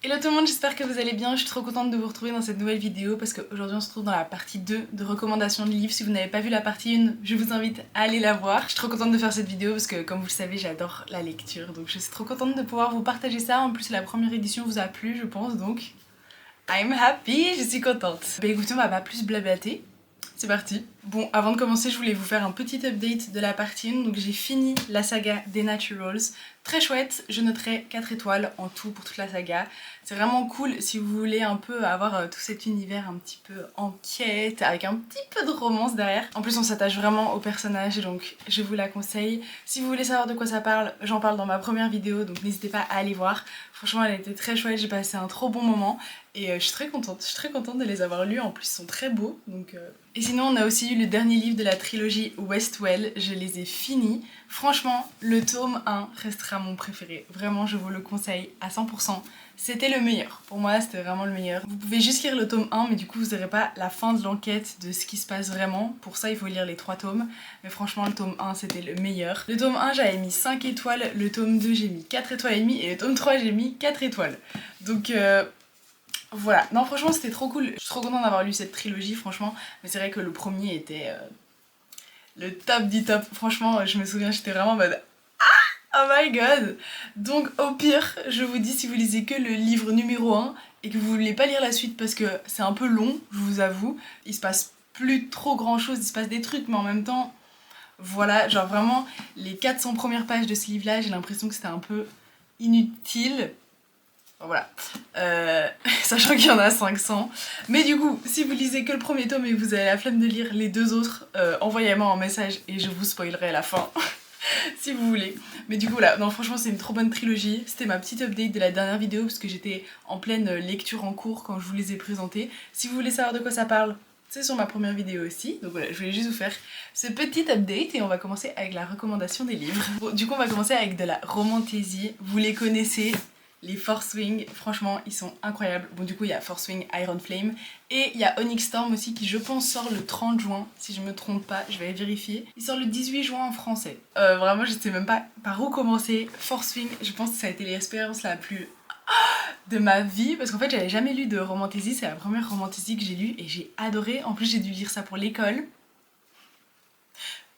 Hello tout le monde, j'espère que vous allez bien, je suis trop contente de vous retrouver dans cette nouvelle vidéo parce qu'aujourd'hui on se retrouve dans la partie 2 de recommandations de livres. Si vous n'avez pas vu la partie 1, je vous invite à aller la voir. Je suis trop contente de faire cette vidéo parce que comme vous le savez j'adore la lecture, donc je suis trop contente de pouvoir vous partager ça. En plus la première édition vous a plu je pense, donc I'm happy, je suis contente. Bah écoutez, on va pas plus blablater. C'est parti. Bon, avant de commencer, je voulais vous faire un petit update de la partie 1. Donc j'ai fini la saga des Naturals. Très chouette, je noterai 4 étoiles en tout pour toute la saga. C'est vraiment cool si vous voulez un peu avoir tout cet univers un petit peu enquête, avec un petit peu de romance derrière. En plus on s'attache vraiment aux personnages, donc je vous la conseille. Si vous voulez savoir de quoi ça parle, j'en parle dans ma première vidéo, donc n'hésitez pas à aller voir. Franchement elle était très chouette, j'ai passé un trop bon moment. Et je suis très contente de les avoir lus, en plus ils sont très beaux. Donc, Et sinon on a aussi eu le dernier livre de la trilogie Westwell, je les ai finis. Franchement, le tome 1 restera mon préféré, vraiment je vous le conseille à 100%. C'était le meilleur, pour moi c'était vraiment le meilleur. Vous pouvez juste lire le tome 1 mais du coup vous n'aurez pas la fin de l'enquête de ce qui se passe vraiment. Pour ça il faut lire les 3 tomes, mais franchement le tome 1 c'était le meilleur. Le tome 1 j'avais mis 5 étoiles, le tome 2 j'ai mis 4 étoiles et demie et le tome 3 j'ai mis 4 étoiles. Donc voilà, non franchement c'était trop cool, je suis trop contente d'avoir lu cette trilogie franchement, mais c'est vrai que le premier était le top du top, franchement je me souviens j'étais vraiment en mode ah oh my god. Donc au pire, je vous dis si vous lisez que le livre numéro 1 et que vous voulez pas lire la suite parce que c'est un peu long, je vous avoue, il se passe plus trop grand chose, il se passe des trucs mais en même temps, voilà, genre vraiment les 400 premières pages de ce livre là j'ai l'impression que c'était un peu inutile. Voilà, sachant qu'il y en a 500. Mais du coup, si vous lisez que le premier tome et que vous avez la flemme de lire les deux autres, envoyez-moi un message et je vous spoilerai à la fin. Si vous voulez. Mais du coup là, non franchement c'est une trop bonne trilogie. C'était ma petite update de la dernière vidéo parce que j'étais en pleine lecture en cours quand je vous les ai présentés. Si vous voulez savoir de quoi ça parle, c'est sur ma première vidéo aussi. Donc voilà, je voulais juste vous faire ce petit update et on va commencer avec la recommandation des livres. Bon, du coup on va commencer avec de la romantésie. Vous les connaissez, les Force Wing, franchement ils sont incroyables. Bon du coup il y a Force Wing Iron Flame et il y a Onyx Storm aussi qui je pense sort le 30 juin, si je me trompe pas, je vais vérifier. Il sort le 18 juin en français. Vraiment je sais même pas par où commencer. Force Wing, je pense que ça a été l'expérience la plus de ma vie parce qu'en fait j'avais jamais lu de romantasy, c'est la première romantasy que j'ai lue et j'ai adoré. En plus j'ai dû lire ça pour l'école.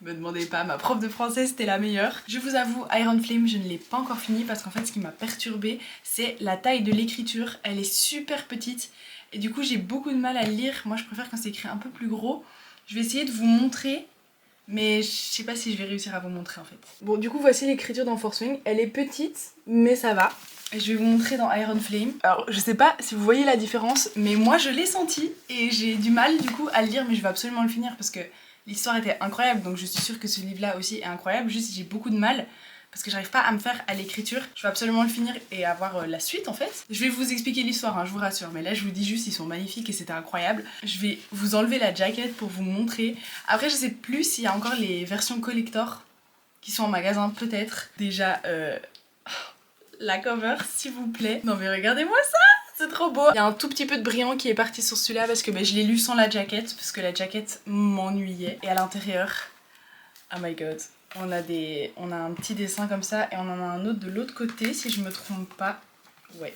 Me demandez pas, ma prof de français c'était la meilleure. Je vous avoue, Iron Flame, je ne l'ai pas encore fini parce qu'en fait ce qui m'a perturbée, c'est la taille de l'écriture. Elle est super petite et du coup j'ai beaucoup de mal à le lire. Moi je préfère quand c'est écrit un peu plus gros. Je vais essayer de vous montrer, mais je sais pas si je vais réussir à vous montrer en fait. Bon du coup voici l'écriture dans Force Wing. Elle est petite, mais ça va. Et je vais vous montrer dans Iron Flame. Alors je sais pas si vous voyez la différence, mais moi je l'ai senti et j'ai du mal du coup à le lire, mais je vais absolument le finir parce que l'histoire était incroyable, donc je suis sûre que ce livre-là aussi est incroyable, juste j'ai beaucoup de mal parce que j'arrive pas à me faire à l'écriture. Je vais absolument le finir et avoir la suite en fait. Je vais vous expliquer l'histoire, hein, je vous rassure, mais là je vous dis juste ils sont magnifiques et c'était incroyable. Je vais vous enlever la jaquette pour vous montrer. Après je sais plus s'il y a encore les versions collector qui sont en magasin, peut-être. Déjà, la cover s'il vous plaît. Non mais regardez-moi ça, c'est trop beau. Il y a un tout petit peu de brillant qui est parti sur celui-là parce que je l'ai lu sans la jaquette parce que la jaquette m'ennuyait. Et à l'intérieur, oh my god, on a un petit dessin comme ça et on en a un autre de l'autre côté si je me trompe pas. Ouais.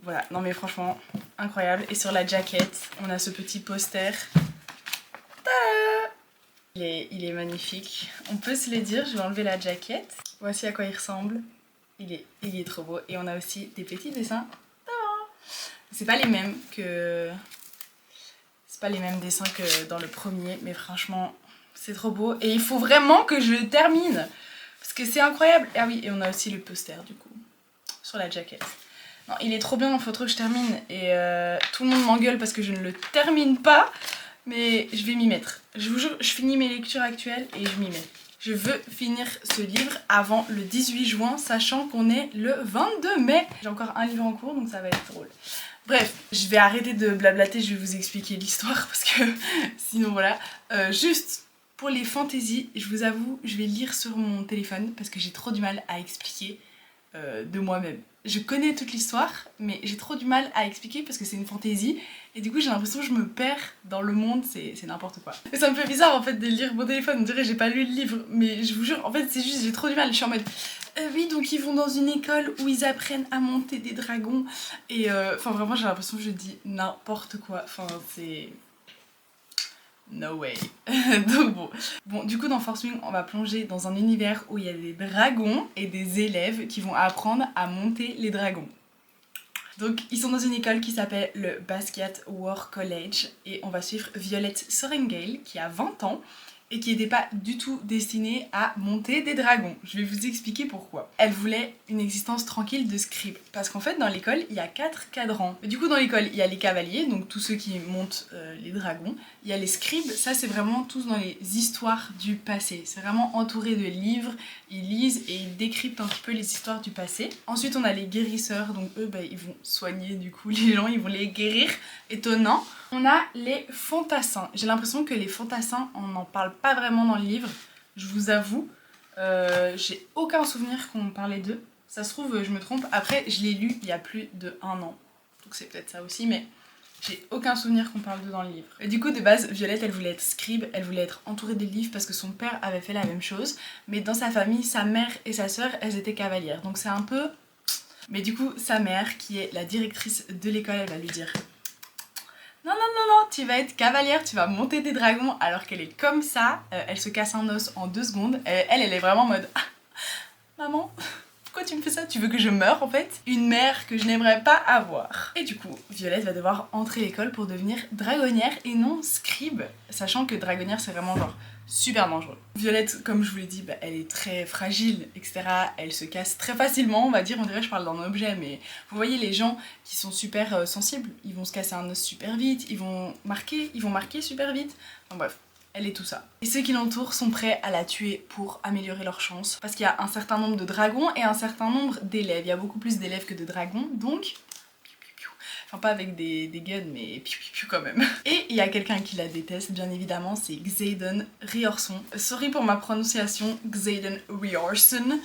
Voilà, non mais franchement, incroyable. Et sur la jaquette, on a ce petit poster. Il est magnifique. On peut se le dire, je vais enlever la jaquette. Voici à quoi il ressemble. Il est trop beau. Et on a aussi des petits dessins. C'est pas les mêmes que... C'est pas les mêmes dessins que dans le premier, mais franchement, c'est trop beau. Et il faut vraiment que je termine, parce que c'est incroyable. Ah oui, et on a aussi le poster, du coup, sur la jaquette. Non, il est trop bien, il faut trop que je termine. Et tout le monde m'engueule parce que je ne le termine pas, mais je vais m'y mettre. Je vous jure, je finis mes lectures actuelles et je m'y mets. Je veux finir ce livre avant le 18 juin, sachant qu'on est le 22 mai. J'ai encore un livre en cours, donc ça va être drôle. Bref, je vais arrêter de blablater, je vais vous expliquer l'histoire parce que sinon voilà. Juste pour les fantaisies, je vous avoue, je vais lire sur mon téléphone parce que j'ai trop du mal à expliquer de moi-même. je connais toute l'histoire, mais j'ai trop du mal à expliquer parce que c'est une fantaisie. Et du coup, j'ai l'impression que je me perds dans le monde, c'est n'importe quoi. Et ça me fait bizarre en fait de lire mon téléphone, on dirait que j'ai pas lu le livre. Mais je vous jure, en fait, c'est juste, j'ai trop du mal. Je suis en mode, oui, donc ils vont dans une école où ils apprennent à monter des dragons. Et enfin, vraiment, j'ai l'impression que je dis n'importe quoi. Enfin, c'est. No way. Donc bon, du coup dans Force Wing on va plonger dans un univers où il y a des dragons et des élèves qui vont apprendre à monter les dragons. Donc ils sont dans une école qui s'appelle le Basquiat War College et on va suivre Violette Sorrengail qui a 20 ans et qui n'était pas du tout destinée à monter des dragons. Je vais vous expliquer pourquoi. Elle voulait une existence tranquille de scribe. Parce qu'en fait, dans l'école, il y a 4 cadrans. Et du coup, dans l'école, il y a les cavaliers, donc tous ceux qui montent les dragons. Il y a les scribes, ça c'est vraiment tous dans les histoires du passé. C'est vraiment entouré de livres, ils lisent et ils décryptent un petit peu les histoires du passé. Ensuite, on a les guérisseurs, donc eux, ils vont soigner du coup les gens, ils vont les guérir. Étonnant. On a les fantassins. J'ai l'impression que les fantassins, on n'en parle pas vraiment dans le livre, je vous avoue. J'ai aucun souvenir qu'on parlait d'eux. Ça se trouve, je me trompe. Après, je l'ai lu il y a plus de 1 an. Donc c'est peut-être ça aussi, mais j'ai aucun souvenir qu'on parle d'eux dans le livre. Et du coup, de base, Violette, elle voulait être scribe, elle voulait être entourée des livres parce que son père avait fait la même chose. Mais dans sa famille, sa mère et sa sœur, elles étaient cavalières. Donc c'est un peu... Mais du coup, sa mère, qui est la directrice de l'école, elle va lui dire... Non, tu vas être cavalière, tu vas monter des dragons alors qu'elle est comme ça, elle se casse un os en 2 secondes, elle est vraiment en mode ah, maman, pourquoi tu me fais ça? Tu veux que je meure en fait? Une mère que je n'aimerais pas avoir. Et du coup, Violette va devoir entrer à l'école pour devenir dragonnière et non scribe, sachant que dragonnière c'est vraiment genre super dangereux. Violette, comme je vous l'ai dit, elle est très fragile, etc. Elle se casse très facilement, on va dire, on dirait que je parle d'un objet, mais vous voyez les gens qui sont super sensibles, ils vont se casser un os super vite, ils vont marquer super vite, enfin bref. Elle est tout ça. Et ceux qui l'entourent sont prêts à la tuer pour améliorer leurs chances. Parce qu'il y a un certain nombre de dragons et un certain nombre d'élèves. Il y a beaucoup plus d'élèves que de dragons, donc... Enfin pas avec des guns, mais piou piou piou quand même. Et il y a quelqu'un qui la déteste, bien évidemment, c'est Xaden Riorson. Sorry pour ma prononciation, Xaden Riorson.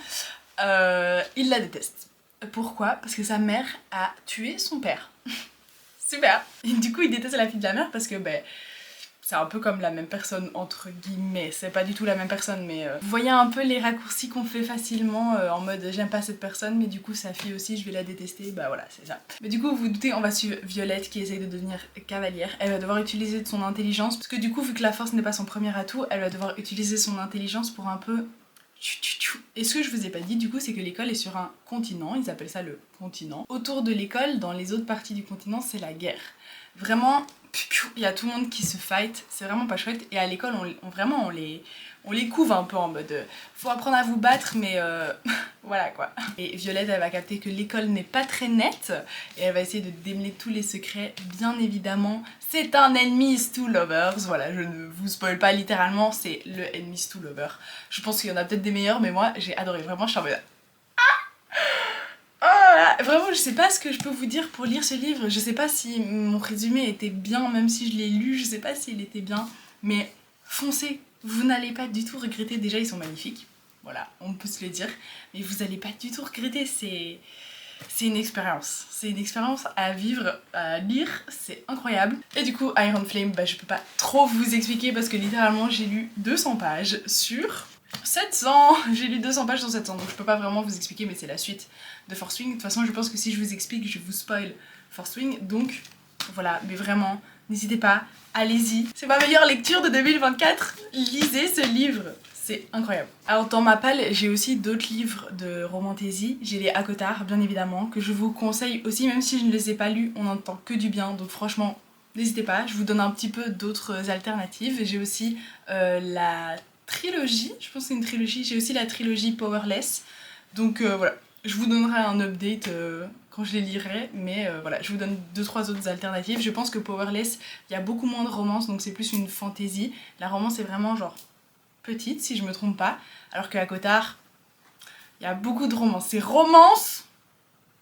Il la déteste. Pourquoi? Parce que sa mère a tué son père. Super. Et du coup il déteste la fille de la mère parce que c'est un peu comme la même personne entre guillemets, c'est pas du tout la même personne mais vous voyez un peu les raccourcis qu'on fait facilement en mode j'aime pas cette personne mais du coup sa fille aussi je vais la détester, bah voilà c'est ça. Mais du coup vous vous doutez on va suivre Violette qui essaye de devenir cavalière, elle va devoir utiliser de son intelligence parce que du coup vu que la force n'est pas son premier atout, elle va devoir utiliser son intelligence pour un peu... Et ce que je vous ai pas dit du coup c'est que l'école est sur un continent, ils appellent ça le continent. Autour de l'école, dans les autres parties du continent, c'est la guerre. Vraiment, il y a tout le monde qui se fight, c'est vraiment pas chouette. Et à l'école, on les couve un peu en mode faut apprendre à vous battre, mais voilà quoi. Et Violette, elle va capter que l'école n'est pas très nette et elle va essayer de démêler tous les secrets. Bien évidemment, c'est un enemies to lovers. Voilà, je ne vous spoil pas littéralement, c'est le enemies to lovers. Je pense qu'il y en a peut-être des meilleurs, mais moi j'ai adoré. Vraiment, je suis en mode vraiment, je sais pas ce que je peux vous dire pour lire ce livre. Je sais pas si mon résumé était bien, même si je l'ai lu, je sais pas s'il était bien. Mais foncez, vous n'allez pas du tout regretter. Déjà, ils sont magnifiques. Voilà, on peut se le dire. Mais vous allez pas du tout regretter, c'est une expérience. C'est une expérience à vivre, à lire, c'est incroyable. Et du coup, Iron Flame, je peux pas trop vous expliquer parce que littéralement, j'ai lu 200 pages sur... 700. J'ai lu 200 pages sur 700, donc je peux pas vraiment vous expliquer, mais c'est la suite de Force Wing. De toute façon, je pense que si je vous explique, je vous spoil Force Wing, donc voilà, mais vraiment, n'hésitez pas, allez-y. C'est ma meilleure lecture de 2024, lisez ce livre, c'est incroyable. Alors dans ma palle, j'ai aussi d'autres livres de romantaisie, j'ai les ACOTAR, bien évidemment, que je vous conseille aussi, même si je ne les ai pas lus, on n'entend que du bien, donc franchement, n'hésitez pas, je vous donne un petit peu d'autres alternatives. J'ai aussi la trilogie, je pense que c'est une trilogie, j'ai aussi la trilogie Powerless, donc voilà, je vous donnerai un update quand je les lirai, mais voilà, je vous donne 2-3 autres alternatives. Je pense que Powerless, il y a beaucoup moins de romance, donc c'est plus une fantaisie. La romance est vraiment genre petite, si je me trompe pas, alors qu'à Cotard, il y a beaucoup de romance. C'est romance,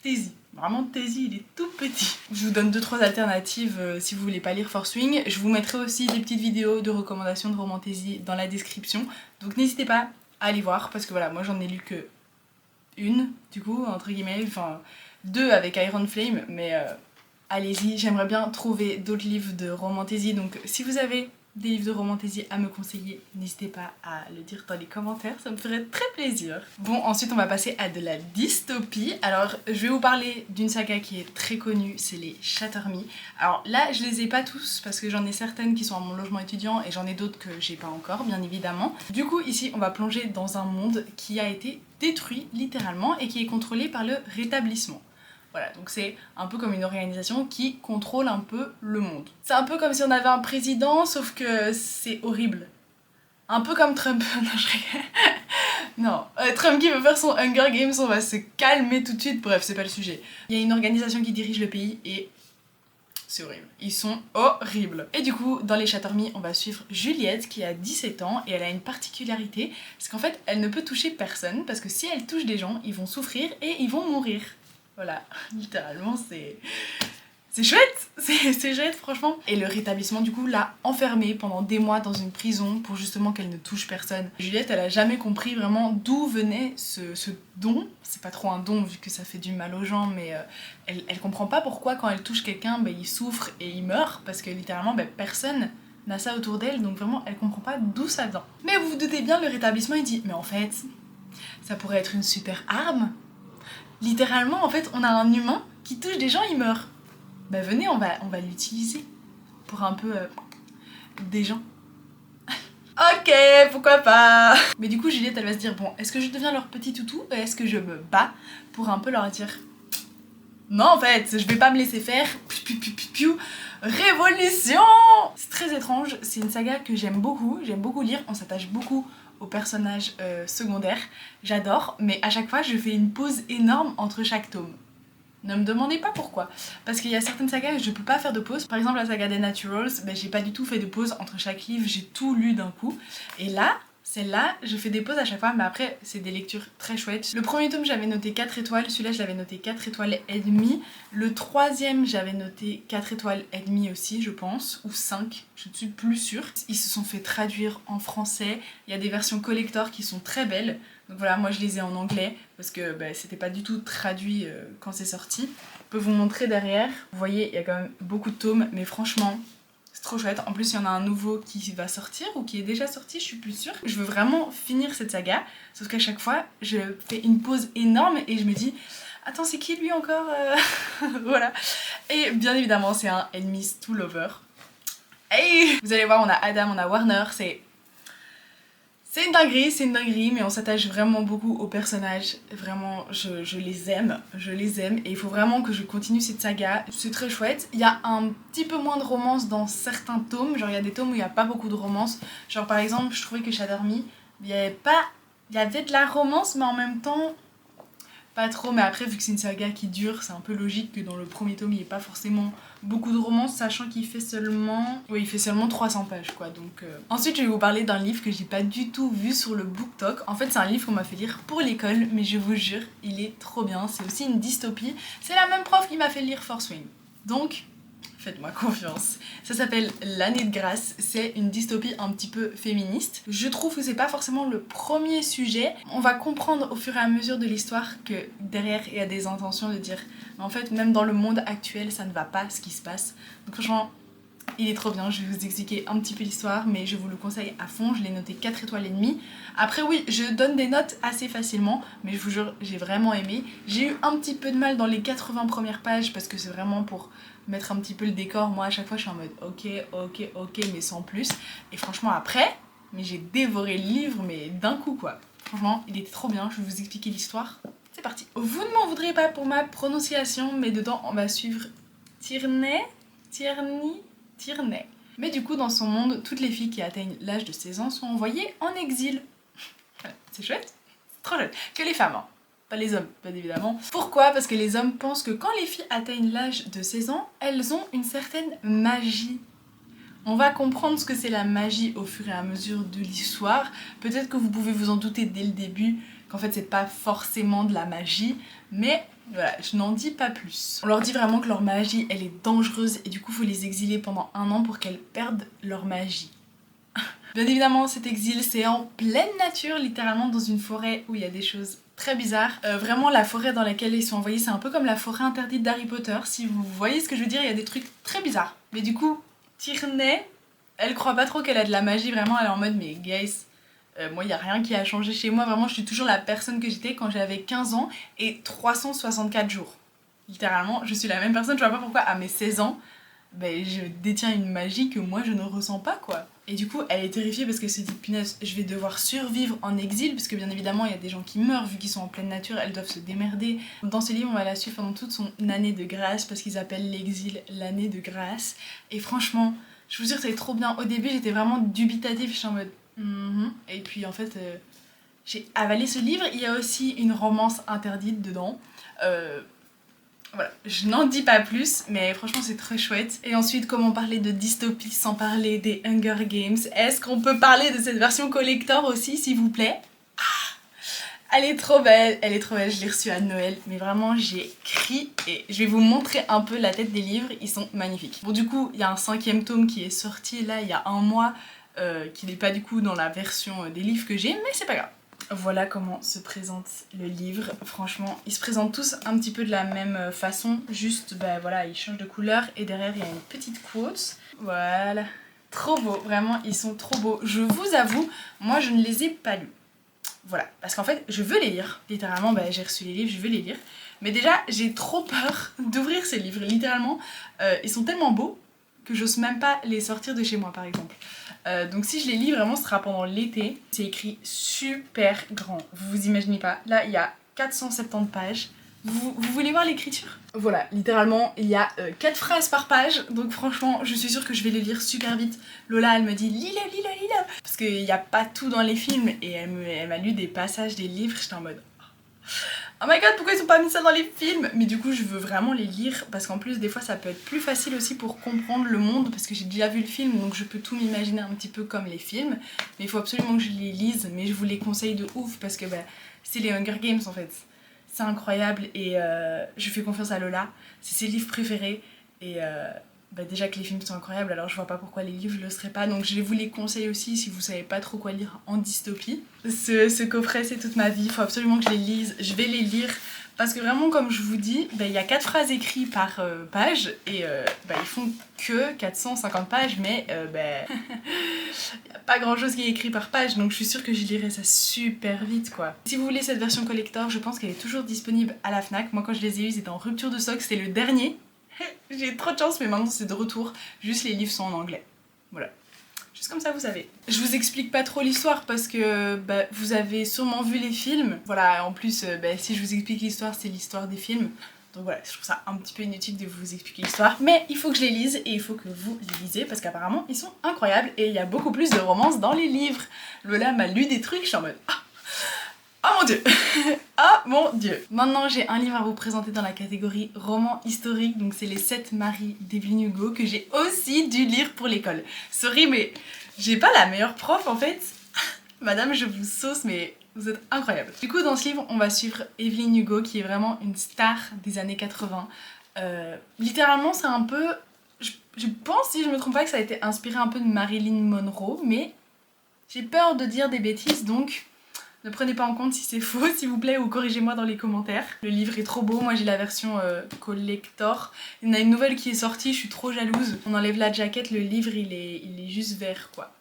Taisy. Vraiment, Taisy, il est tout petit. Je vous donne 2-3 alternatives si vous voulez pas lire Force Wing. Je vous mettrai aussi des petites vidéos de recommandations de romantaisie dans la description. Donc n'hésitez pas à aller voir, parce que voilà, moi j'en ai lu que une, du coup, entre guillemets. Enfin, 2 avec Iron Flame, mais allez-y, j'aimerais bien trouver d'autres livres de romantaisie, donc si vous avez des livres de romantaisie à me conseiller, n'hésitez pas à le dire dans les commentaires, ça me ferait très plaisir. Bon, ensuite on va passer à de la dystopie. Alors je vais vous parler d'une saga qui est très connue, c'est les Shatter Me. Alors là je les ai pas tous parce que j'en ai certaines qui sont à mon logement étudiant et j'en ai d'autres que j'ai pas encore bien évidemment. Du coup ici on va plonger dans un monde qui a été détruit littéralement et qui est contrôlé par le rétablissement. Voilà, donc c'est un peu comme une organisation qui contrôle un peu le monde. C'est un peu comme si on avait un président, sauf que c'est horrible. Un peu comme Trump. Non, je rigole. Non, Trump qui veut faire son Hunger Games, on va se calmer tout de suite. Bref, c'est pas le sujet. Il y a une organisation qui dirige le pays et c'est horrible. Ils sont horribles. Et du coup, dans les Shatter Me, on va suivre Juliette qui a 17 ans et elle a une particularité, c'est qu'en fait, elle ne peut toucher personne parce que si elle touche des gens, ils vont souffrir et ils vont mourir. Voilà, littéralement c'est chouette, c'est chouette franchement. Et le rétablissement du coup l'a enfermée pendant des mois dans une prison pour justement qu'elle ne touche personne. Juliette elle a jamais compris vraiment d'où venait ce don. C'est pas trop un don vu que ça fait du mal aux gens, mais elle comprend pas pourquoi quand elle touche quelqu'un il souffre et il meurt parce que littéralement personne n'a ça autour d'elle, donc vraiment elle comprend pas d'où ça vient. Mais vous vous doutez bien, le rétablissement il dit mais en fait ça pourrait être une super arme. Littéralement, en fait, on a un humain qui touche des gens, il meurt. Bah venez, on va l'utiliser pour un peu des gens. Ok, pourquoi pas. Mais du coup, Juliette, elle va se dire, bon, est-ce que je deviens leur petit toutou ou est-ce que je me bats pour un peu leur dire non, en fait, je vais pas me laisser faire. Révolution. C'est très étrange, c'est une saga que j'aime beaucoup lire, on s'attache beaucoup aux personnages secondaires, j'adore, mais à chaque fois je fais une pause énorme entre chaque tome. Ne me demandez pas pourquoi, parce qu'il y a certaines sagas où je peux pas faire de pause. Par exemple la saga des Naturals, j'ai pas du tout fait de pause entre chaque livre, j'ai tout lu d'un coup. Et là, celle-là, je fais des pauses à chaque fois, mais après c'est des lectures très chouettes. Le premier tome j'avais noté 4 étoiles, celui-là je l'avais noté 4 étoiles et demie. Le troisième j'avais noté 4 étoiles et demie aussi je pense, ou 5, je ne suis plus sûre. Ils se sont fait traduire en français, il y a des versions collector qui sont très belles. Donc voilà, moi je les ai en anglais parce que c'était pas du tout traduit quand c'est sorti. Je peux vous montrer derrière, vous voyez il y a quand même beaucoup de tomes, mais franchement c'est trop chouette. En plus il y en a un nouveau qui va sortir ou qui est déjà sorti, je suis plus sûre. Je veux vraiment finir cette saga, sauf qu'à chaque fois je fais une pause énorme et je me dis attends c'est qui lui encore voilà. Et bien évidemment c'est un Enemies to Lover. Hey, vous allez voir, on a Adam, on a Warner, c'est une dinguerie, mais on s'attache vraiment beaucoup aux personnages. Vraiment, je les aime, et il faut vraiment que je continue cette saga. C'est très chouette. Il y a un petit peu moins de romance dans certains tomes, genre il y a des tomes où il n'y a pas beaucoup de romance. Genre par exemple, je trouvais que Shatter Me, il y avait de la romance, mais en même temps, pas trop. Mais après, vu que c'est une saga qui dure, c'est un peu logique que dans le premier tome, il n'y ait pas forcément beaucoup de romance, sachant qu'il fait seulement... Oui, il fait seulement 300 pages, quoi, donc... Ensuite, je vais vous parler d'un livre que j'ai pas du tout vu sur le BookTok. En fait, c'est un livre qu'on m'a fait lire pour l'école, mais je vous jure, il est trop bien. C'est aussi une dystopie. C'est la même prof qui m'a fait lire Force Wing. Donc... faites-moi confiance. Ça s'appelle L'année de grâce, c'est une dystopie un petit peu féministe. Je trouve que c'est pas forcément le premier sujet. On va comprendre au fur et à mesure de l'histoire que derrière il y a des intentions de dire mais en fait même dans le monde actuel ça ne va pas ce qui se passe. Donc franchement il est trop bien, je vais vous expliquer un petit peu l'histoire mais je vous le conseille à fond, je l'ai noté 4 étoiles et demie. Après oui, je donne des notes assez facilement mais je vous jure j'ai vraiment aimé. J'ai eu un petit peu de mal dans les 80 premières pages parce que c'est vraiment pour mettre un petit peu le décor. Moi à chaque fois je suis en mode ok mais sans plus. Et franchement après, mais j'ai dévoré le livre mais d'un coup quoi. Franchement il était trop bien, je vais vous expliquer l'histoire. C'est parti. Vous ne m'en voudrez pas pour ma prononciation mais dedans on va suivre Tierney. Mais du coup dans son monde, toutes les filles qui atteignent l'âge de 16 ans sont envoyées en exil. C'est chouette, c'est trop chouette. Que les femmes hein. Pas les hommes, bien évidemment. Pourquoi? Parce que les hommes pensent que quand les filles atteignent l'âge de 16 ans, elles ont une certaine magie. On va comprendre ce que c'est la magie au fur et à mesure de l'histoire. Peut-être que vous pouvez vous en douter dès le début, qu'en fait c'est pas forcément de la magie, mais voilà, je n'en dis pas plus. On leur dit vraiment que leur magie, elle est dangereuse et du coup faut les exiler pendant 1 an pour qu'elles perdent leur magie. Bien évidemment, cet exil, c'est en pleine nature, littéralement dans une forêt où il y a des choses très bizarre. Vraiment la forêt dans laquelle ils sont envoyés c'est un peu comme la forêt interdite d'Harry Potter. Si vous voyez ce que je veux dire, il y a des trucs très bizarres. Mais du coup, Tierney, elle croit pas trop qu'elle a de la magie, vraiment elle est en mode mais guys, moi il y a rien qui a changé chez moi, vraiment je suis toujours la personne que j'étais quand j'avais 15 ans et 364 jours. Littéralement, je suis la même personne, je vois pas pourquoi à mes 16 ans, ben, je détiens une magie que moi je ne ressens pas quoi. Et du coup, elle est terrifiée parce qu'elle se dit punaise, je vais devoir survivre en exil parce que bien évidemment, il y a des gens qui meurent vu qu'ils sont en pleine nature, elles doivent se démerder. Dans ce livre, on va la suivre pendant toute son année de grâce parce qu'ils appellent l'exil l'année de grâce. Et franchement, je vous jure, c'est trop bien. Au début, j'étais vraiment dubitative, je suis en mode et puis en fait, j'ai avalé ce livre. Il y a aussi une romance interdite dedans. Voilà, je n'en dis pas plus, mais franchement c'est très chouette. Et ensuite, comment parler de dystopie sans parler des Hunger Games? Est-ce qu'on peut parler de cette version collector aussi, s'il vous plaît? Elle est trop belle, je l'ai reçue à Noël, mais vraiment j'ai crié. Je vais vous montrer un peu la tête des livres, ils sont magnifiques. Bon du coup, il y a un 5e tome qui est sorti là il y a un mois, qui n'est pas du coup dans la version des livres que j'ai, mais c'est pas grave. Voilà comment se présente le livre. Franchement, ils se présentent tous un petit peu de la même façon, juste bah voilà, ils changent de couleur et derrière il y a une petite quote. Voilà, trop beau, vraiment ils sont trop beaux. Je vous avoue, moi je ne les ai pas lus. Voilà, parce qu'en fait je veux les lire, littéralement bah, j'ai reçu les livres, je veux les lire. Mais déjà j'ai trop peur d'ouvrir ces livres, littéralement ils sont tellement beaux que j'ose même pas les sortir de chez moi par exemple. Donc si je les lis vraiment ce sera pendant l'été. C'est écrit super grand, vous vous imaginez pas. Là il y a 470 pages. Vous voulez voir l'écriture? Voilà, littéralement il y a 4 phrases par page. Donc franchement je suis sûre que je vais les lire super vite. Lola elle me dit lis-le, lis-le, lis-le. Parce qu'il n'y a pas tout dans les films. Et elle m'a lu des passages des livres. J'étais en mode oh my god, pourquoi ils ont pas mis ça dans les films? Mais du coup je veux vraiment les lire parce qu'en plus des fois ça peut être plus facile aussi pour comprendre le monde parce que j'ai déjà vu le film donc je peux tout m'imaginer un petit peu comme les films. Mais il faut absolument que je les lise, mais je vous les conseille de ouf parce que bah, c'est les Hunger Games en fait. C'est incroyable et je fais confiance à Lola, c'est ses livres préférés et bah déjà que les films sont incroyables alors je vois pas pourquoi les livres le seraient pas, donc je vous les conseille aussi si vous savez pas trop quoi lire en dystopie. Ce coffret c'est toute ma vie, il faut absolument que je les lise, je vais les lire parce que vraiment comme je vous dis, bah, y a 4 phrases écrites par page et bah, ils font que 450 pages mais bah, y a pas grand chose qui est écrit par page donc je suis sûre que je lirai ça super vite quoi. Si vous voulez cette version collector, je pense qu'elle est toujours disponible à la Fnac, moi quand je les ai eus ils étaient en rupture de stock, c'était le dernier. J'ai trop de chance mais maintenant c'est de retour, juste les livres sont en anglais. Voilà. Juste comme ça vous savez. Je vous explique pas trop l'histoire parce que bah, vous avez sûrement vu les films. Voilà, en plus bah, si je vous explique l'histoire c'est l'histoire des films. Donc voilà, je trouve ça un petit peu inutile de vous expliquer l'histoire. Mais il faut que je les lise et il faut que vous les lisez parce qu'apparemment ils sont incroyables et il y a beaucoup plus de romances dans les livres. Lola m'a lu des trucs, je suis en mode ah, oh mon dieu. Oh mon dieu. Maintenant j'ai un livre à vous présenter dans la catégorie roman historique, donc c'est les 7 maris d'Evelyn Hugo que j'ai aussi dû lire pour l'école. Sorry mais j'ai pas la meilleure prof en fait. Madame je vous sauce mais vous êtes incroyable. Du coup dans ce livre on va suivre Evelyn Hugo qui est vraiment une star des années 80. Littéralement c'est un peu... Je pense si je me trompe pas que ça a été inspiré un peu de Marilyn Monroe mais j'ai peur de dire des bêtises donc... Ne prenez pas en compte si c'est faux, s'il vous plaît, ou corrigez-moi dans les commentaires. Le livre est trop beau, moi j'ai la version collector. Il y en a une nouvelle qui est sortie, je suis trop jalouse. On enlève la jaquette, le livre il est juste vert quoi.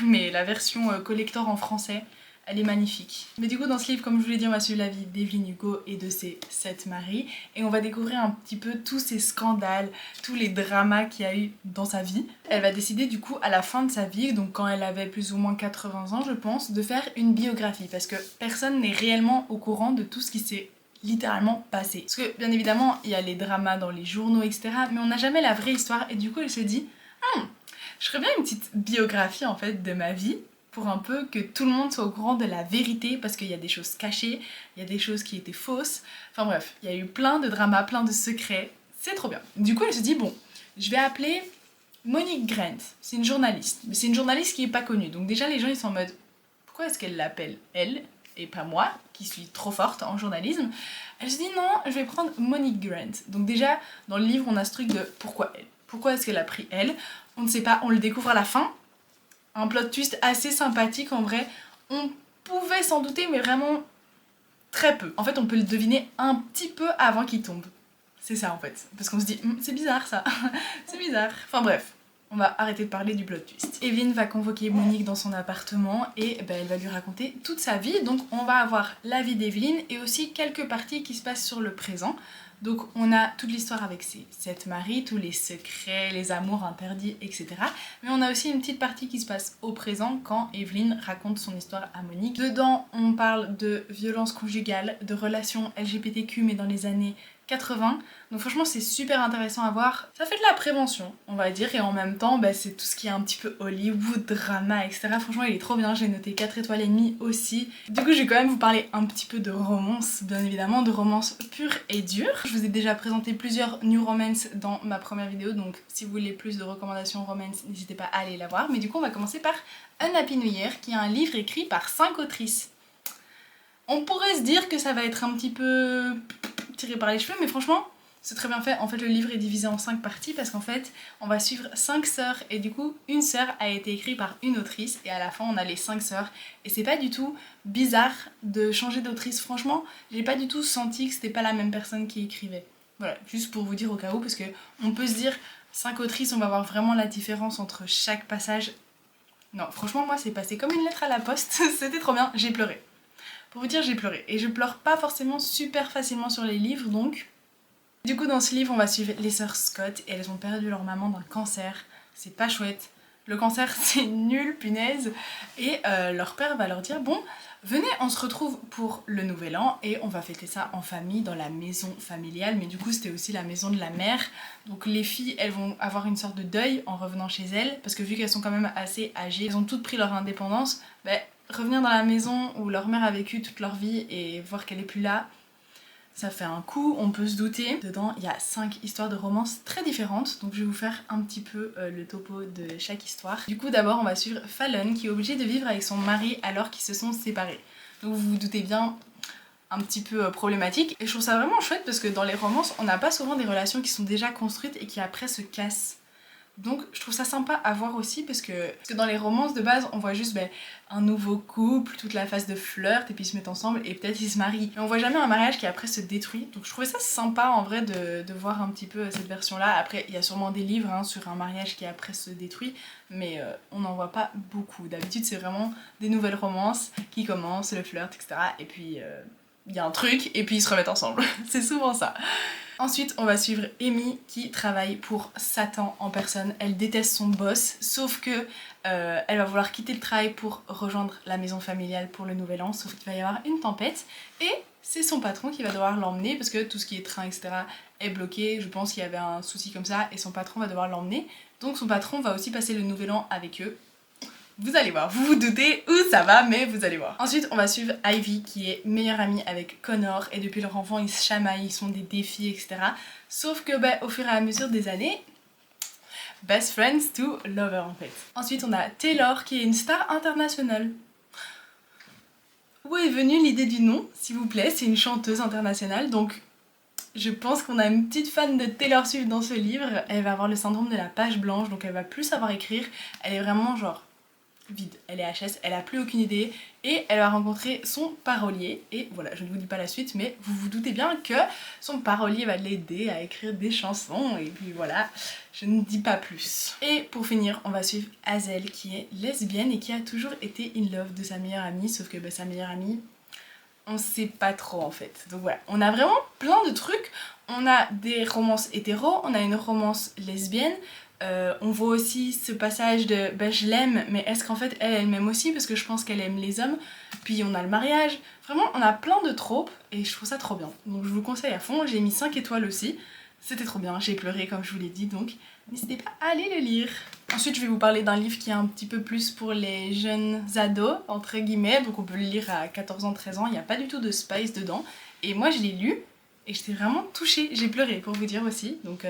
Mais la version collector en français, elle est magnifique. Mais du coup dans ce livre, comme je vous l'ai dit, on va suivre la vie d'Evelyn Hugo et de ses 7 maris. Et on va découvrir un petit peu tous ces scandales, tous les dramas qu'il y a eu dans sa vie. Elle va décider du coup à la fin de sa vie, donc quand elle avait plus ou moins 80 ans je pense, de faire une biographie. Parce que personne n'est réellement au courant de tout ce qui s'est littéralement passé. Parce que bien évidemment il y a les dramas dans les journaux etc. Mais on n'a jamais la vraie histoire et du coup elle se dit je ferais bien une petite biographie en fait de ma vie pour un peu que tout le monde soit au courant de la vérité parce qu'il y a des choses cachées, il y a des choses qui étaient fausses. Enfin bref, il y a eu plein de dramas, plein de secrets. C'est trop bien. Du coup elle se dit bon, je vais appeler Monique Grant. C'est une journaliste. Mais c'est une journaliste qui est pas connue. Donc déjà les gens ils sont en mode pourquoi est-ce qu'elle l'appelle elle et pas moi qui suis trop forte en journalisme. Elle se dit non, je vais prendre Monique Grant. Donc déjà dans le livre on a ce truc de pourquoi elle. Pourquoi est-ce qu'elle a pris elle? On ne sait pas, on le découvre à la fin. Un plot twist assez sympathique en vrai. On pouvait s'en douter mais vraiment très peu. En fait, on peut le deviner un petit peu avant qu'il tombe. C'est ça en fait. Parce qu'on se dit, c'est bizarre ça, c'est bizarre. Enfin bref. On va arrêter de parler du plot twist. Evelyn va convoquer Monique dans son appartement et elle va lui raconter toute sa vie. Donc on va avoir la vie d'Evelyn et aussi quelques parties qui se passent sur le présent. Donc on a toute l'histoire avec ses 7 maris, tous les secrets, les amours interdits, etc. Mais on a aussi une petite partie qui se passe au présent quand Evelyn raconte son histoire à Monique. Dedans on parle de violence conjugale, de relations LGBTQ mais dans les années 80. Donc franchement c'est super intéressant à voir. Ça fait de la prévention on va dire et en même temps c'est tout ce qui est un petit peu Hollywood, drama, etc. Franchement il est trop bien, j'ai noté 4 étoiles et demie aussi. Du coup je vais quand même vous parler un petit peu de romance, bien évidemment, de romance pure et dure. Je vous ai déjà présenté plusieurs new romance dans ma première vidéo, donc si vous voulez plus de recommandations romance, n'hésitez pas à aller la voir. Mais du coup on va commencer par Un Happy New Year qui est un livre écrit par 5 autrices. On pourrait se dire que ça va être un petit peu tiré par les cheveux, mais franchement c'est très bien fait. En fait le livre est divisé en 5 parties parce qu'en fait on va suivre 5 sœurs et du coup une sœur a été écrite par une autrice et à la fin on a les 5 sœurs et c'est pas du tout bizarre de changer d'autrice. Franchement j'ai pas du tout senti que c'était pas la même personne qui écrivait. Voilà, juste pour vous dire au cas où, parce que on peut se dire 5 autrices, on va voir vraiment la différence entre chaque passage. Non franchement moi c'est passé comme une lettre à la poste, c'était trop bien, j'ai pleuré. Pour vous dire j'ai pleuré et je pleure pas forcément super facilement sur les livres donc... Du coup dans ce livre on va suivre les sœurs Scott et elles ont perdu leur maman d'un cancer. C'est pas chouette. Le cancer c'est nul punaise. Et leur père va leur dire bon venez on se retrouve pour le nouvel an et on va fêter ça en famille dans la maison familiale. Mais du coup c'était aussi la maison de la mère. Donc les filles elles vont avoir une sorte de deuil en revenant chez elles. Parce que vu qu'elles sont quand même assez âgées, elles ont toutes pris leur indépendance. Revenir dans la maison où leur mère a vécu toute leur vie et voir qu'elle est plus là, ça fait un coup, on peut se douter. Dedans, il y a 5 histoires de romance très différentes, donc je vais vous faire un petit peu le topo de chaque histoire. Du coup, d'abord, on va suivre Fallon, qui est obligée de vivre avec son mari alors qu'ils se sont séparés. Donc vous vous doutez bien, un petit peu problématique. Et je trouve ça vraiment chouette parce que dans les romances, on n'a pas souvent des relations qui sont déjà construites et qui après se cassent. Donc je trouve ça sympa à voir aussi parce que dans les romances de base on voit juste un nouveau couple, toute la phase de flirt et puis ils se mettent ensemble et peut-être ils se marient. Mais on voit jamais un mariage qui après se détruit. Donc je trouvais ça sympa en vrai de voir un petit peu cette version là. Après il y a sûrement des livres sur un mariage qui après se détruit mais on n'en voit pas beaucoup. D'habitude c'est vraiment des nouvelles romances qui commencent, le flirt etc. Et puis il y a un truc et puis ils se remettent ensemble. C'est souvent ça. Ensuite, on va suivre Amy qui travaille pour Satan en personne. Elle déteste son boss, sauf que elle va vouloir quitter le travail pour rejoindre la maison familiale pour le nouvel an, sauf qu'il va y avoir une tempête et c'est son patron qui va devoir l'emmener parce que tout ce qui est train, etc. est bloqué. Je pense qu'il y avait un souci comme ça et son patron va devoir l'emmener. Donc son patron va aussi passer le nouvel an avec eux. Vous allez voir, vous vous doutez où ça va, mais vous allez voir. Ensuite, on va suivre Ivy, qui est meilleure amie avec Connor, et depuis leur enfant, ils se chamaillent, ils sont des défis, etc. Sauf que, au fur et à mesure des années, best friends to lover, en fait. Ensuite, on a Taylor, qui est une star internationale. Où est venue l'idée du nom, s'il vous plaît? C'est une chanteuse internationale, donc... Je pense qu'on a une petite fan de Taylor Swift dans ce livre. Elle va avoir le syndrome de la page blanche, donc elle va plus savoir écrire. Elle est vraiment genre... vide, elle est HS, elle a plus aucune idée et elle va rencontrer son parolier et voilà, je ne vous dis pas la suite mais vous vous doutez bien que son parolier va l'aider à écrire des chansons et puis voilà, je ne dis pas plus. Et pour finir, on va suivre Hazel qui est lesbienne et qui a toujours été in love de sa meilleure amie, sauf que sa meilleure amie, on sait pas trop en fait. Donc voilà, on a vraiment plein de trucs, on a des romances hétéros, on a une romance lesbienne. On voit aussi ce passage de je l'aime mais est-ce qu'en fait elle m'aime aussi parce que je pense qu'elle aime les hommes. Puis on a le mariage, vraiment on a plein de tropes et je trouve ça trop bien. Donc je vous le conseille à fond, j'ai mis 5 étoiles aussi. C'était trop bien, j'ai pleuré comme je vous l'ai dit donc n'hésitez pas à aller le lire. Ensuite je vais vous parler d'un livre qui est un petit peu plus pour les jeunes ados entre guillemets. Donc on peut le lire à 14 ans, 13 ans, il n'y a pas du tout de spice dedans. Et moi je l'ai lu et j'étais vraiment touchée, j'ai pleuré pour vous dire aussi. Donc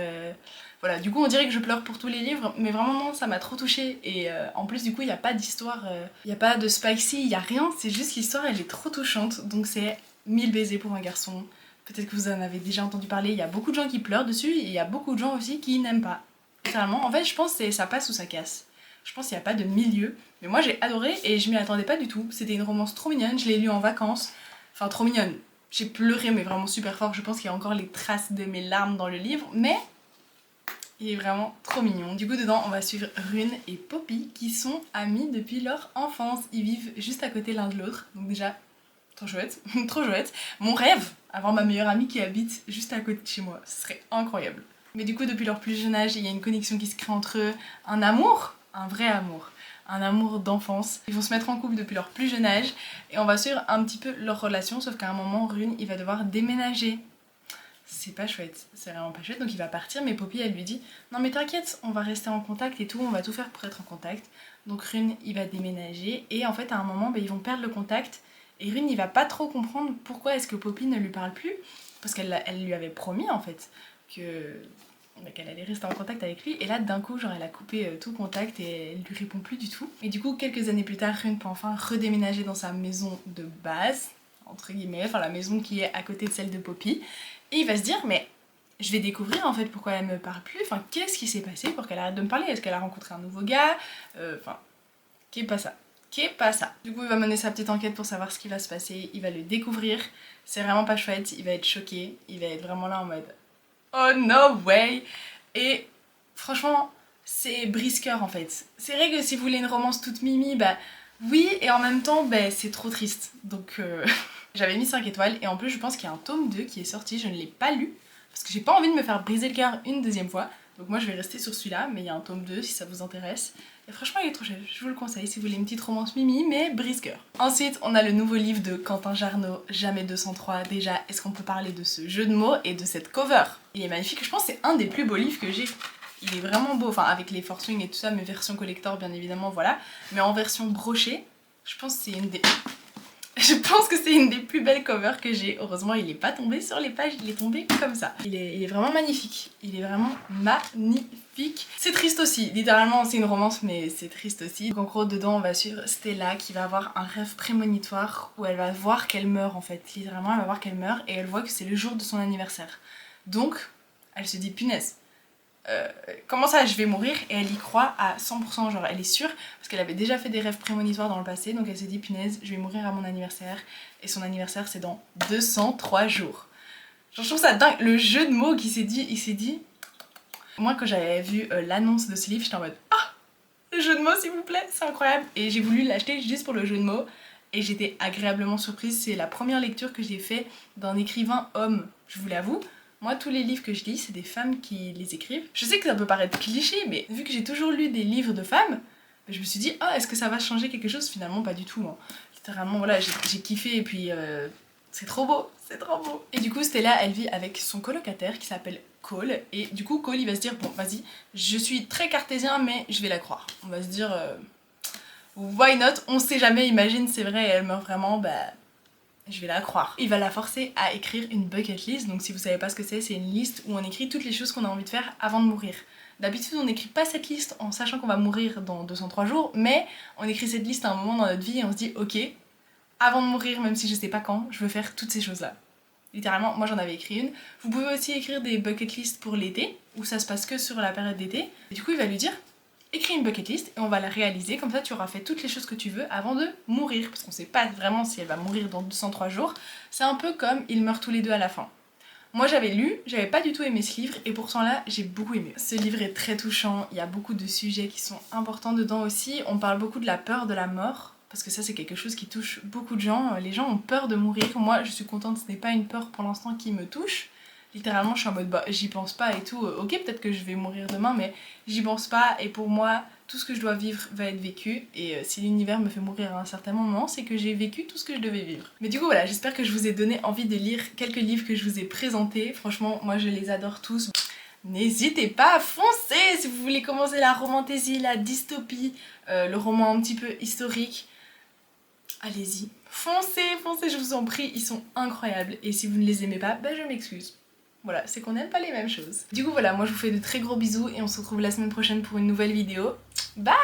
voilà, du coup on dirait que je pleure pour tous les livres, mais vraiment non, ça m'a trop touchée. Et en plus du coup il n'y a pas d'histoire, il n'y a pas de spicy, il n'y a rien, c'est juste l'histoire elle est trop touchante. Donc c'est 1000 baisers pour un garçon. Peut-être que vous en avez déjà entendu parler, il y a beaucoup de gens qui pleurent dessus et il y a beaucoup de gens aussi qui n'aiment pas. Littéralement, en fait je pense que ça passe ou ça casse. Je pense qu'il n'y a pas de milieu, mais moi j'ai adoré et je m'y attendais pas du tout. C'était une romance trop mignonne, je l'ai lue en vacances, enfin trop mignonne. j'ai pleuré mais vraiment super fort, je pense qu'il y a encore les traces de mes larmes dans le livre, mais il est vraiment trop mignon. Du coup dedans on va suivre Rune et Poppy qui sont amis depuis leur enfance. Ils vivent juste à côté l'un de l'autre, donc déjà trop chouette, trop chouette. Mon rêve, avoir ma meilleure amie qui habite juste à côté de chez moi, ce serait incroyable. Mais du coup depuis leur plus jeune âge il y a une connexion qui se crée entre eux, un amour, un vrai amour. Un amour d'enfance. Ils vont se mettre en couple depuis leur plus jeune âge et on va suivre un petit peu leur relation, sauf qu'à un moment Rune il va devoir déménager. C'est pas chouette, c'est vraiment pas chouette, donc il va partir, mais Poppy elle lui dit non mais t'inquiète, on va rester en contact et tout, on va tout faire pour être en contact. Donc Rune il va déménager et en fait à un moment ils vont perdre le contact et Rune il va pas trop comprendre pourquoi est-ce que Poppy ne lui parle plus, parce qu'elle lui avait promis en fait qu'elle allait rester en contact avec lui, et là d'un coup genre elle a coupé tout contact et elle lui répond plus du tout. Et du coup quelques années plus tard Rune peut enfin redéménager dans sa maison de base, entre guillemets, enfin la maison qui est à côté de celle de Poppy, et il va se dire mais je vais découvrir en fait pourquoi elle me parle plus, enfin qu'est-ce qui s'est passé pour qu'elle arrête de me parler, est-ce qu'elle a rencontré un nouveau gars, enfin qu'est pas ça. Qu'est pas ça. Du coup il va mener sa petite enquête pour savoir ce qui va se passer, il va le découvrir, c'est vraiment pas chouette, il va être choqué, il va être vraiment là en mode oh no way. Et franchement c'est brise-cœur en fait. C'est vrai que si vous voulez une romance toute mimi, bah oui, et en même temps bah, c'est trop triste. Donc j'avais mis 5 étoiles et en plus je pense qu'il y a un tome 2 qui est sorti, je ne l'ai pas lu parce que j'ai pas envie de me faire briser le cœur une deuxième fois. Donc moi je vais rester sur celui-là, mais il y a un tome 2 si ça vous intéresse. Et franchement il est trop chouette, je vous le conseille si vous voulez une petite romance mimi mais brise-cœur. Ensuite on a le nouveau livre de Quentin Jarnot, Jamais 203. Déjà est-ce qu'on peut parler de ce jeu de mots et de cette cover? Il est magnifique, je pense que c'est un des plus beaux livres que j'ai. Il est vraiment beau, enfin avec les forcing et tout ça, mes versions collector bien évidemment voilà. Mais en version brochée, je pense que c'est une des... Je pense que c'est une des plus belles covers que j'ai. Heureusement il est pas tombé sur les pages, il est tombé comme ça. Il est vraiment magnifique. Il est vraiment magnifique. C'est triste aussi, littéralement c'est une romance mais c'est triste aussi. Donc en gros dedans on va suivre Stella qui va avoir un rêve prémonitoire où elle va voir qu'elle meurt en fait. Littéralement elle va voir qu'elle meurt et elle voit que c'est le jour de son anniversaire. Donc elle se dit punaise. Comment ça je vais mourir, et elle y croit à 100%, genre elle est sûre parce qu'elle avait déjà fait des rêves prémonitoires dans le passé, donc elle s'est dit punaise je vais mourir à mon anniversaire et son anniversaire c'est dans 203 jours. Genre, je trouve ça dingue, le jeu de mots qu'il s'est dit, il s'est dit... Moi quand j'avais vu l'annonce de ce livre j'étais en mode ah le jeu de mots s'il vous plaît, c'est incroyable, et j'ai voulu l'acheter juste pour le jeu de mots et j'étais agréablement surprise. C'est la première lecture que j'ai fait d'un écrivain homme, je vous l'avoue. Moi, tous les livres que je lis, c'est des femmes qui les écrivent. Je sais que ça peut paraître cliché, mais vu que j'ai toujours lu des livres de femmes, je me suis dit, ah, est-ce que ça va changer quelque chose? Finalement, pas du tout. Hein. Littéralement, voilà, j'ai kiffé et puis c'est trop beau, c'est trop beau. Et du coup, Stella, elle vit avec son colocataire qui s'appelle Cole. Et du coup, Cole, il va se dire, bon, vas-y, je suis très cartésien, mais je vais la croire. On va se dire, why not? On sait jamais, imagine, c'est vrai, elle meurt vraiment, bah... je vais la croire. Il va la forcer à écrire une bucket list, donc si vous savez pas ce que c'est une liste où on écrit toutes les choses qu'on a envie de faire avant de mourir. D'habitude on n'écrit pas cette liste en sachant qu'on va mourir dans 203 jours, mais on écrit cette liste à un moment dans notre vie et on se dit ok, avant de mourir, même si je sais pas quand, je veux faire toutes ces choses là. Littéralement, moi j'en avais écrit une. Vous pouvez aussi écrire des bucket lists pour l'été, où ça se passe que sur la période d'été. Et du coup il va lui dire écris une bucket list et on va la réaliser, comme ça tu auras fait toutes les choses que tu veux avant de mourir, parce qu'on sait pas vraiment si elle va mourir dans 203 jours. C'est un peu comme ils meurent tous les deux à la fin. Moi j'avais lu, j'avais pas du tout aimé ce livre et pourtant là j'ai beaucoup aimé. Ce livre est très touchant, il y a beaucoup de sujets qui sont importants dedans aussi. On parle beaucoup de la peur de la mort, parce que ça c'est quelque chose qui touche beaucoup de gens. Les gens ont peur de mourir, moi je suis contente, ce n'est pas une peur pour l'instant qui me touche. Littéralement je suis en mode bah j'y pense pas et tout, ok peut-être que je vais mourir demain mais j'y pense pas, et pour moi tout ce que je dois vivre va être vécu, et si l'univers me fait mourir à un certain moment c'est que j'ai vécu tout ce que je devais vivre. Mais du coup voilà, j'espère que je vous ai donné envie de lire quelques livres que je vous ai présentés, franchement moi je les adore tous. N'hésitez pas à foncer si vous voulez commencer la romantasy, la dystopie, le roman un petit peu historique. Allez-y, foncez, foncez, je vous en prie, ils sont incroyables, et si vous ne les aimez pas, bah je m'excuse. Voilà, c'est qu'on n'aime pas les mêmes choses. Du coup voilà, moi je vous fais de très gros bisous et on se retrouve la semaine prochaine pour une nouvelle vidéo. Bye!